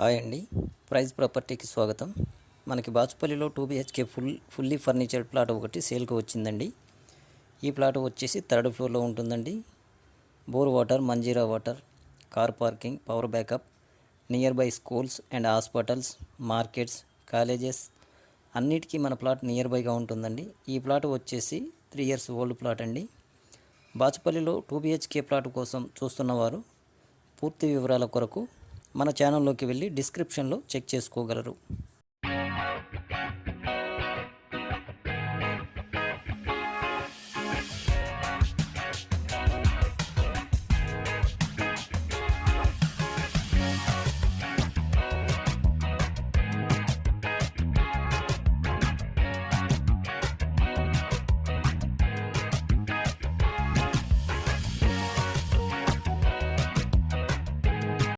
Hi అండి. Praise ప్రాపర్టీకి స్వాగతం. మనకి బాచుపల్లిలో 2 BHK ఫుల్లీ ఫర్నిచర్డ్ ప్లాట్ ఒకటి సేల్కి వచ్చిందండి. ఈ ప్లాట్ వచ్చేసి 3rd ఫ్లోర్లో ఉంటుందండి. Bore water, Manjira water, car parking, power backup, near by schools and hospitals, markets, colleges అన్నిటికీ మన ప్లాట్ నియర్ బైగా ఉంటుందండి. ఈ ప్లాట్ వచ్చేసి 3 years ఓల్డ్ ప్లాట్ అండి. బాచుపల్లిలో 2 BHK ప్లాట్ కోసం చూస్తున్నవారు పూర్తి వివరాల కొరకు మన ఛానల్లోకి వెళ్ళి డిస్క్రిప్షన్లో చెక్ చేసుకోగలరు.